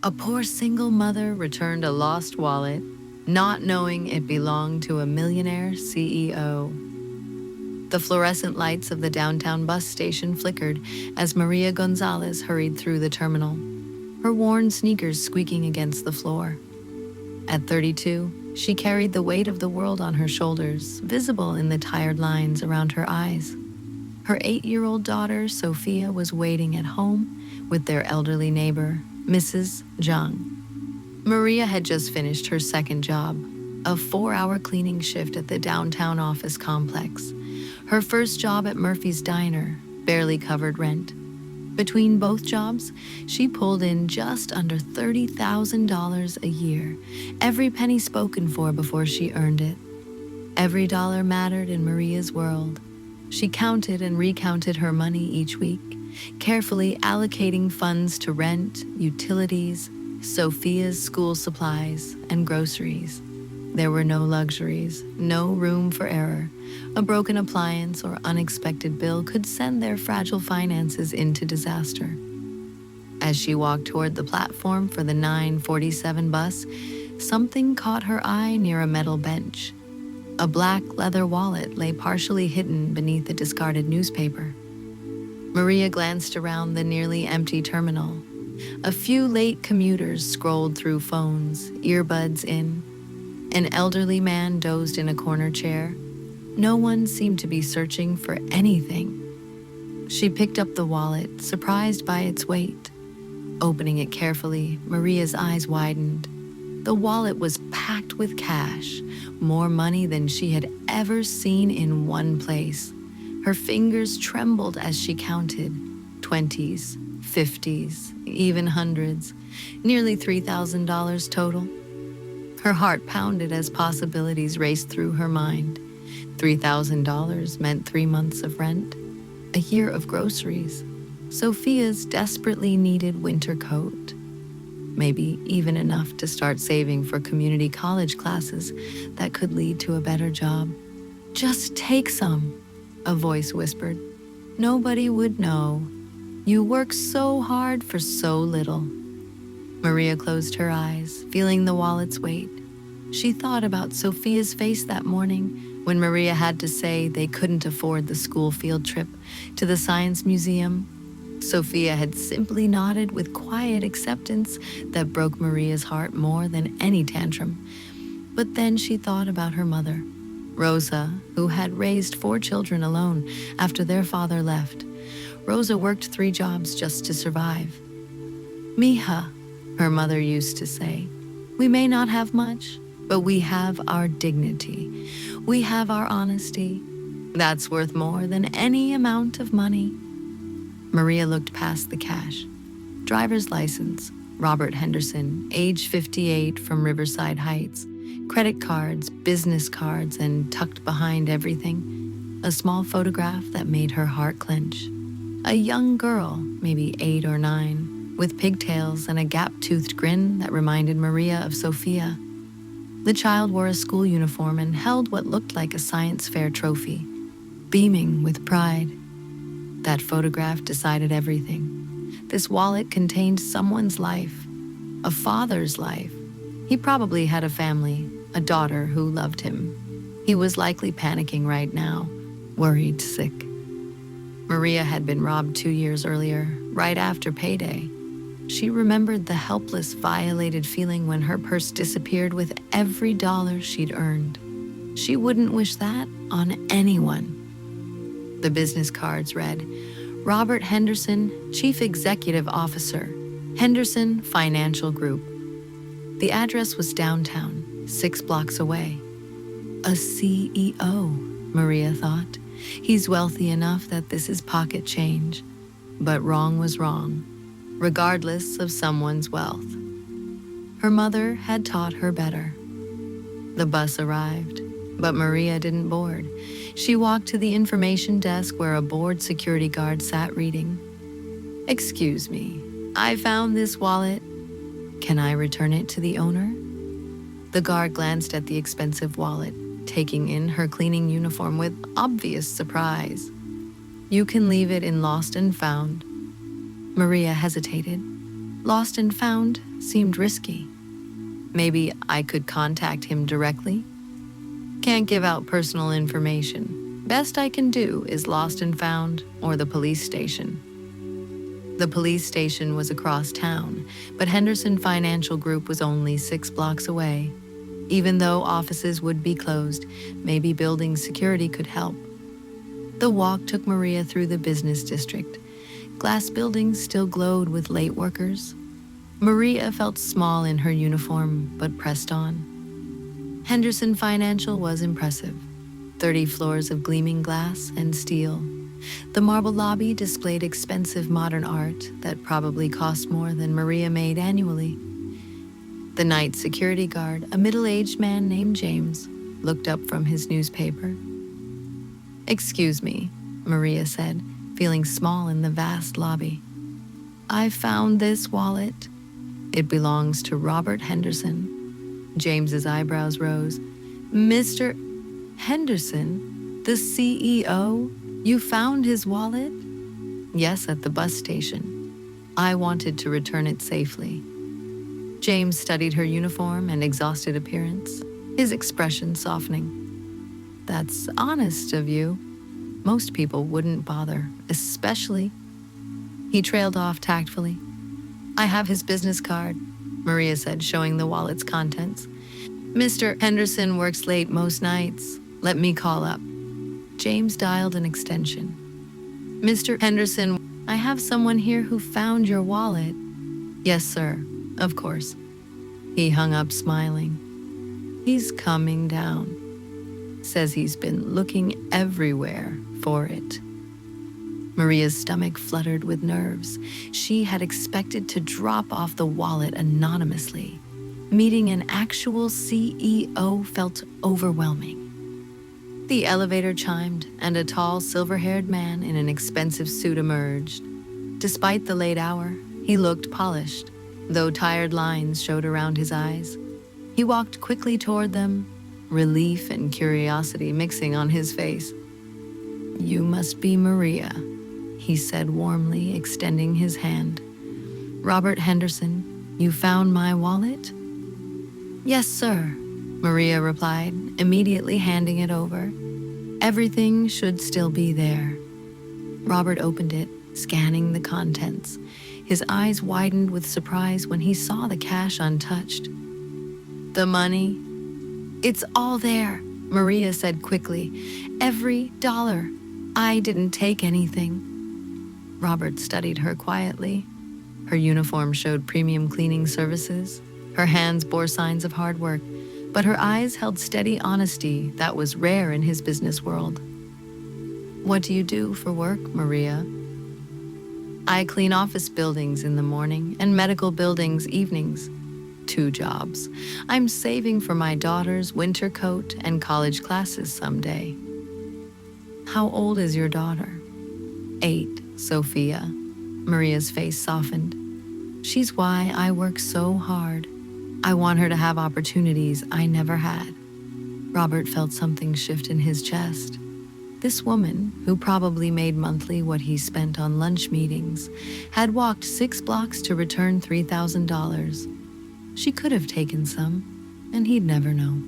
A poor single mother returned a lost wallet, not knowing it belonged to a millionaire CEO. The fluorescent lights of the downtown bus station flickered as Maria Gonzalez hurried through the terminal, her worn sneakers squeaking against the floor. At 32, she carried the weight of the world on her shoulders, visible in the tired lines around her eyes. Her 8-year-old daughter, Sophia, was waiting at home with their elderly neighbor, Mrs. Zhang. Maria had just finished her second job, a 4-hour cleaning shift at the downtown office complex. Her first job at Murphy's Diner barely covered rent. Between both jobs, she pulled in just under $30,000 a year, every penny spoken for before she earned it. Every dollar mattered in Maria's world. She counted and recounted her money each week, carefully allocating funds to rent, utilities, Sophia's school supplies, and groceries. There were no luxuries, no room for error. A broken appliance or unexpected bill could send their fragile finances into disaster. As she walked toward the platform for the 9:47 bus, something caught her eye near a metal bench. A black leather wallet lay partially hidden beneath a discarded newspaper. Maria glanced around the nearly empty terminal. A few late commuters scrolled through phones, earbuds in. An elderly man dozed in a corner chair. No one seemed to be searching for anything. She picked up the wallet, surprised by its weight. Opening it carefully, Maria's eyes widened. The wallet was packed with cash, more money than she had ever seen in one place. Her fingers trembled as she counted. 20s, 50s, even hundreds. Nearly $3,000 total. Her heart pounded as possibilities raced through her mind. $3,000 meant 3 months of rent, a year of groceries, Sophia's desperately needed winter coat, maybe even enough to start saving for community college classes that could lead to a better job. "Just take some," a voice whispered. "Nobody would know. You work so hard for so little." Maria closed her eyes, feeling the wallet's weight. She thought about Sophia's face that morning when Maria had to say they couldn't afford the school field trip to the science museum. Sophia had simply nodded with quiet acceptance that broke Maria's heart more than any tantrum. But then she thought about her mother, Rosa, who had raised 4 children alone after their father left. Rosa worked 3 jobs just to survive. "Mija," her mother used to say, "we may not have much, but we have our dignity. We have our honesty. That's worth more than any amount of money." Maria looked past the cash. Driver's license, Robert Henderson, age 58, from Riverside Heights. Credit cards, business cards, and tucked behind everything, a small photograph that made her heart clench. A young girl, maybe 8 or 9, with pigtails and a gap-toothed grin that reminded Maria of Sophia. The child wore a school uniform and held what looked like a science fair trophy, beaming with pride. That photograph decided everything. This wallet contained someone's life, a father's life. He probably had a family, a daughter who loved him. He was likely panicking right now, worried sick. Maria had been robbed 2 years earlier, right after payday. She remembered the helpless, violated feeling when her purse disappeared with every dollar she'd earned. She wouldn't wish that on anyone. The business cards read, Robert Henderson, Chief Executive Officer, Henderson Financial Group. The address was downtown, 6 blocks away. A CEO, Maria thought. He's wealthy enough that this is pocket change. But wrong was wrong, regardless of someone's wealth. Her mother had taught her better. The bus arrived, but Maria didn't board. She walked to the information desk where a bored security guard sat reading. "Excuse me, I found this wallet. Can I return it to the owner?" The guard glanced at the expensive wallet, taking in her cleaning uniform with obvious surprise. "You can leave it in Lost and Found." Maria hesitated. Lost and found seemed risky. Maybe I could contact him directly? Can't give out personal information. Best I can do is Lost and Found or the police station. The police station was across town, but Henderson Financial Group was only 6 blocks away. Even though offices would be closed, maybe building security could help. The walk took Maria through the business district. Glass buildings still glowed with late workers. Maria felt small in her uniform, but pressed on. Henderson Financial was impressive. 30 floors of gleaming glass and steel. The marble lobby displayed expensive modern art that probably cost more than Maria made annually. The night security guard, a middle-aged man named James, looked up from his newspaper. "Excuse me," Maria said, feeling small in the vast lobby. "I found this wallet. It belongs to Robert Henderson." James's eyebrows rose. "Mr. Henderson, the CEO? You found his wallet?" "Yes, at the bus station. I wanted to return it safely." James studied her uniform and exhausted appearance, his expression softening. "That's honest of you. Most people wouldn't bother, especially..." He trailed off tactfully. "I have his business card," Maria said, showing the wallet's contents. "Mr. Henderson works late most nights. Let me call up." James dialed an extension. "Mr. Henderson, I have someone here who found your wallet." "Yes, sir. Of course." He hung up smiling. "He's coming down. Says he's been looking everywhere for it." Maria's stomach fluttered with nerves. She had expected to drop off the wallet anonymously. Meeting an actual CEO felt overwhelming. The elevator chimed, and a tall, silver-haired man in an expensive suit emerged. Despite the late hour, he looked polished, though tired lines showed around his eyes. He walked quickly toward them, relief and curiosity mixing on his face. "You must be Maria," he said warmly, extending his hand. "Robert Henderson, you found my wallet?" "Yes, sir," Maria replied, immediately handing it over. "Everything should still be there." Robert opened it, scanning the contents. His eyes widened with surprise when he saw the cash untouched. "The money?" "It's all there," Maria said quickly. "Every dollar. I didn't take anything." Robert studied her quietly. Her uniform showed premium cleaning services. Her hands bore signs of hard work, but her eyes held steady honesty that was rare in his business world. "What do you do for work, Maria?" "I clean office buildings in the morning and medical buildings evenings. 2 jobs. I'm saving for my daughter's winter coat and college classes someday." "How old is your daughter?" 8, Sophia. Maria's face softened. "She's why I work so hard. I want her to have opportunities I never had." Robert felt something shift in his chest. This woman, who probably made monthly what he spent on lunch meetings, had walked 6 blocks to return $3,000. She could have taken some, and he'd never know.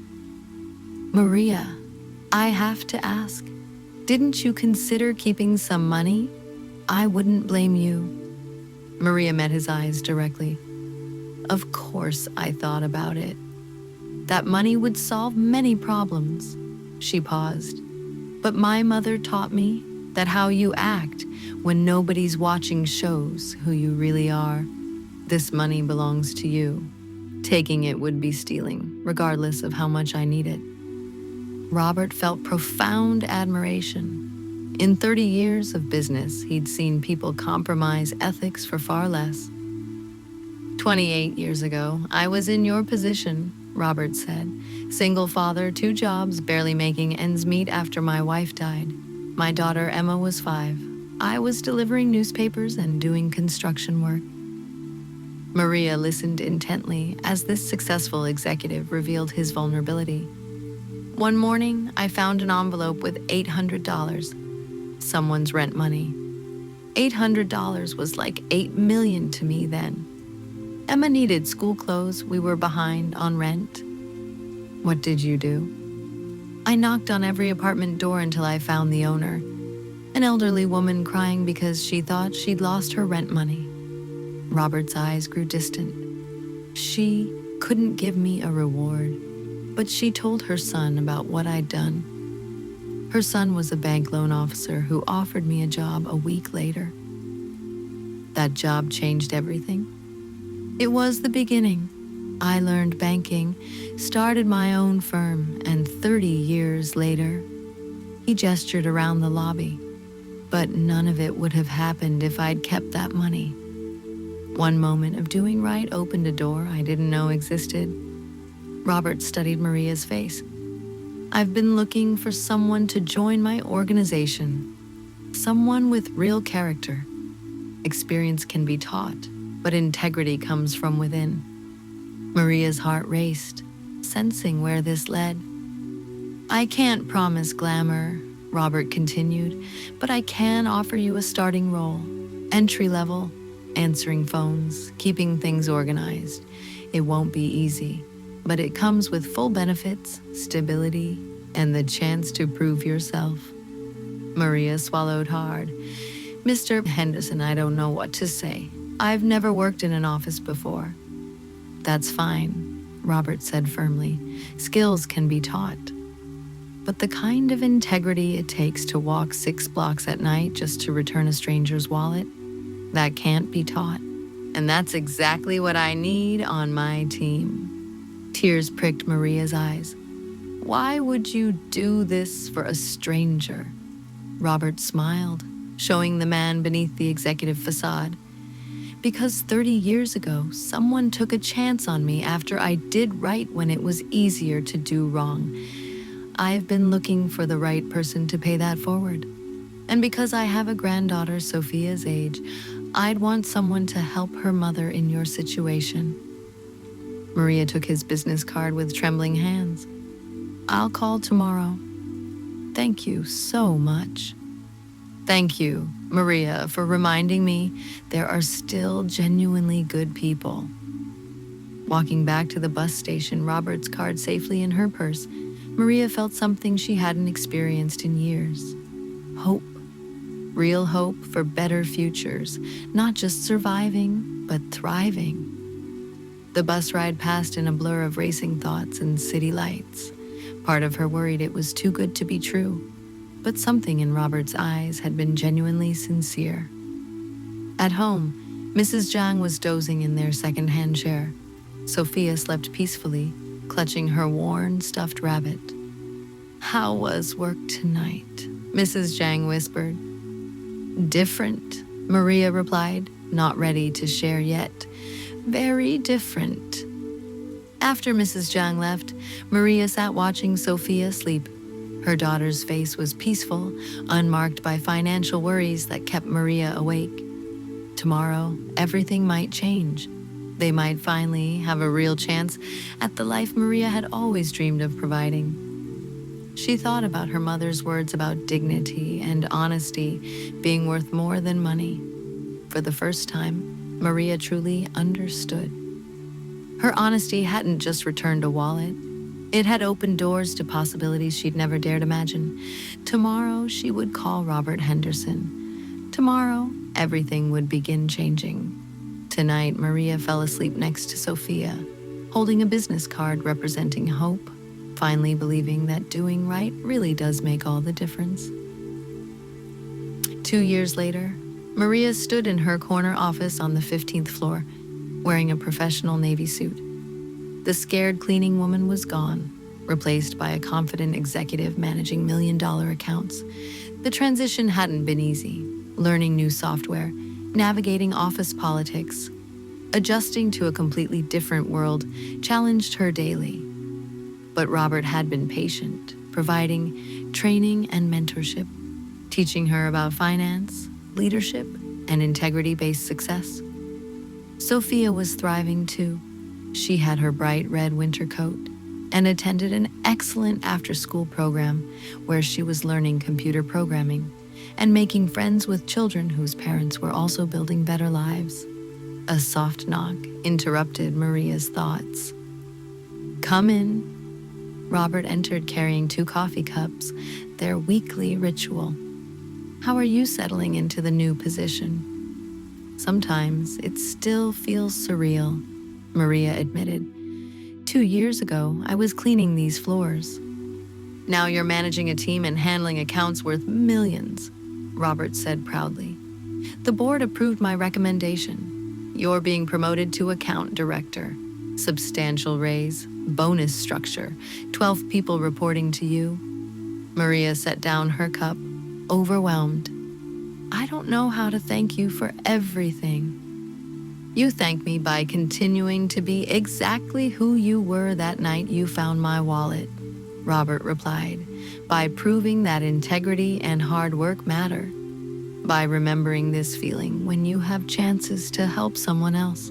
"Maria, I have to ask, didn't you consider keeping some money? I wouldn't blame you." Maria met his eyes directly. "Of course I thought about it. That money would solve many problems." She paused. "But my mother taught me that how you act when nobody's watching shows who you really are. This money belongs to you. Taking it would be stealing, regardless of how much I need it." Robert felt profound admiration. In 30 years of business, he'd seen people compromise ethics for far less. 28 years ago, I was in your position," Robert said. "Single father, 2 jobs, barely making ends meet after my wife died. My daughter Emma was 5. I was delivering newspapers and doing construction work." Maria listened intently as this successful executive revealed his vulnerability. "One morning, I found an envelope with $800. Someone's rent money. $800 was like $8 million to me then. Emma needed school clothes. We were behind on rent. What did you do? I knocked on every apartment door until I found the owner, an elderly woman crying because she thought she'd lost her rent money. Robert's eyes grew distant. She couldn't give me a reward, but she told her son about what I'd done. Her son was a bank loan officer who offered me a job a week later. That job changed everything. It was the beginning. I learned banking, started my own firm, and 30 years later, he gestured around the lobby. But none of it would have happened if I'd kept that money. One moment of doing right opened a door I didn't know existed. Robert studied Maria's face. I've been looking for someone to join my organization. Someone with real character. Experience can be taught, but integrity comes from within. Maria's heart raced, sensing where this led. I can't promise glamour, Robert continued, but I can offer you a starting role, entry level, answering phones, keeping things organized. It won't be easy, but it comes with full benefits, stability, and the chance to prove yourself. Maria swallowed hard. Mr. Henderson, I don't know what to say. I've never worked in an office before. That's fine, Robert said firmly. Skills can be taught. But the kind of integrity it takes to walk 6 blocks at night just to return a stranger's wallet, that can't be taught. And that's exactly what I need on my team. Tears pricked Maria's eyes. Why would you do this for a stranger? Robert smiled, showing the man beneath the executive facade. Because 30 years ago, someone took a chance on me after I did right when it was easier to do wrong. I've been looking for the right person to pay that forward. And because I have a granddaughter Sophia's age, I'd want someone to help her mother in your situation. Maria took his business card with trembling hands. I'll call tomorrow. Thank you so much. Thank you, Maria, for reminding me there are still genuinely good people. Walking back to the bus station, Robert's card safely in her purse, Maria felt something she hadn't experienced in years. Hope. Real hope for better futures, not just surviving, but thriving. The bus ride passed in a blur of racing thoughts and city lights. Part of her worried it was too good to be true. But something in Robert's eyes had been genuinely sincere. At home, Mrs. Zhang was dozing in their second-hand chair. Sophia slept peacefully, clutching her worn, stuffed rabbit. How was work tonight? Mrs. Zhang whispered. Different, Maria replied, not ready to share yet. Very different. After Mrs. Zhang left, Maria sat watching Sophia sleep. Her daughter's face was peaceful, unmarked by financial worries that kept Maria awake. Tomorrow, everything might change. They might finally have a real chance at the life Maria had always dreamed of providing. She thought about her mother's words about dignity and honesty being worth more than money. For the first time, Maria truly understood. Her honesty hadn't just returned a wallet. It had opened doors to possibilities she'd never dared imagine. Tomorrow, she would call Robert Henderson. Tomorrow, everything would begin changing. Tonight, Maria fell asleep next to Sophia, holding a business card representing hope, finally believing that doing right really does make all the difference. 2 years later, Maria stood in her corner office on the 15th floor, wearing a professional navy suit. The scared cleaning woman was gone, replaced by a confident executive managing million-dollar accounts. The transition hadn't been easy. Learning new software, navigating office politics, adjusting to a completely different world challenged her daily. But Robert had been patient, providing training and mentorship, teaching her about finance, leadership, and integrity-based success. Sophia was thriving too. She had her bright red winter coat and attended an excellent after-school program where she was learning computer programming and making friends with children whose parents were also building better lives. A soft knock interrupted Maria's thoughts. "Come in." Robert entered carrying 2 coffee cups, their weekly ritual. "How are you settling into the new position?" "Sometimes it still feels surreal," Maria admitted. 2 years ago, I was cleaning these floors. Now you're managing a team and handling accounts worth millions, Robert said proudly. The board approved my recommendation. You're being promoted to account director. Substantial raise, bonus structure, 12 people reporting to you. Maria set down her cup, overwhelmed. I don't know how to thank you for everything. You thank me by continuing to be exactly who you were that night you found my wallet, Robert replied, by proving that integrity and hard work matter, by remembering this feeling when you have chances to help someone else.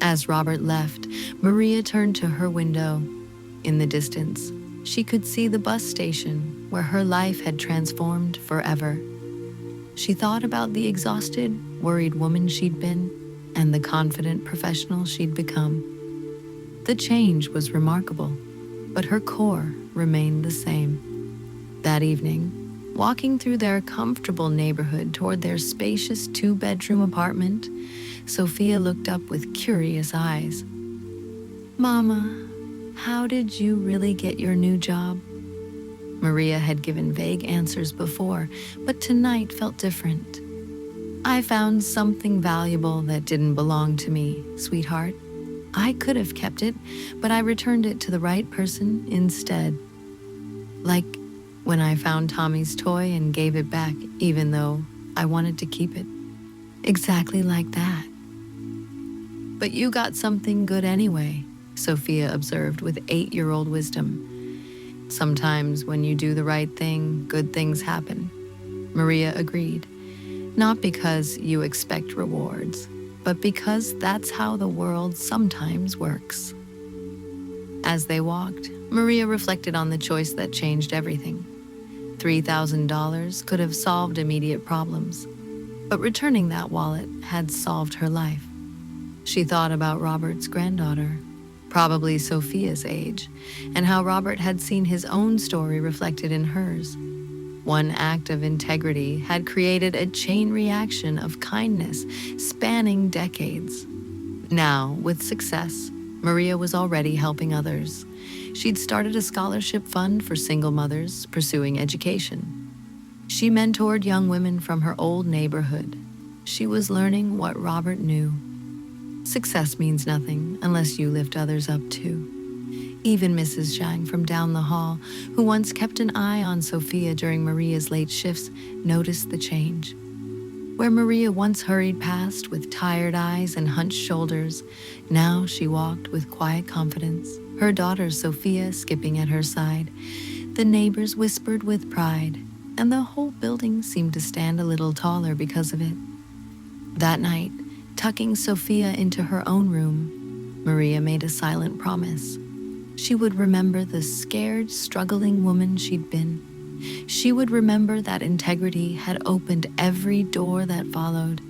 As Robert left, Maria turned to her window. In the distance, she could see the bus station where her life had transformed forever. She thought about the exhausted, worried woman she'd been and the confident professional she'd become. The change was remarkable, but her core remained the same. That evening, walking through their comfortable neighborhood toward their spacious 2-bedroom apartment, Sophia looked up with curious eyes. Mama, how did you really get your new job? Maria had given vague answers before, but tonight felt different. I found something valuable that didn't belong to me, sweetheart. I could have kept it, but I returned it to the right person instead. Like when I found Tommy's toy and gave it back, even though I wanted to keep it. Exactly like that. But you got something good anyway, Sophia observed with 8-year-old wisdom. Sometimes when you do the right thing, good things happen. Maria agreed. Not because you expect rewards, but because that's how the world sometimes works. As they walked, Maria reflected on the choice that changed everything. $3,000 could have solved immediate problems, but returning that wallet had solved her life. She thought about Robert's granddaughter, probably Sophia's age, and how Robert had seen his own story reflected in hers. One act of integrity had created a chain reaction of kindness spanning decades. Now, with success, Maria was already helping others. She'd started a scholarship fund for single mothers pursuing education. She mentored young women from her old neighborhood. She was learning what Robert knew. Success means nothing unless you lift others up too. Even Mrs. Zhang from down the hall, who once kept an eye on Sophia during Maria's late shifts, noticed the change. Where Maria once hurried past with tired eyes and hunched shoulders, now she walked with quiet confidence, her daughter Sophia skipping at her side. The neighbors whispered with pride, and the whole building seemed to stand a little taller because of it. That night, tucking Sophia into her own room, Maria made a silent promise. She would remember the scared, struggling woman she'd been. She would remember that integrity had opened every door that followed.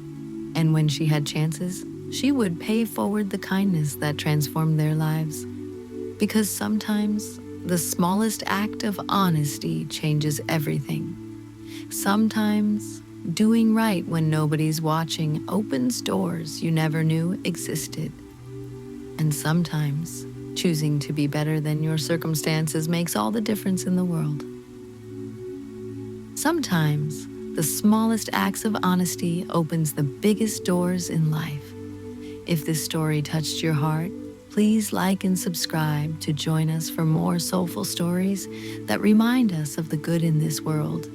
And when she had chances, she would pay forward the kindness that transformed their lives. Because sometimes, the smallest act of honesty changes everything. Sometimes, doing right when nobody's watching opens doors you never knew existed. And sometimes, choosing to be better than your circumstances makes all the difference in the world. Sometimes, the smallest acts of honesty opens the biggest doors in life. If this story touched your heart, please like and subscribe to join us for more soulful stories that remind us of the good in this world.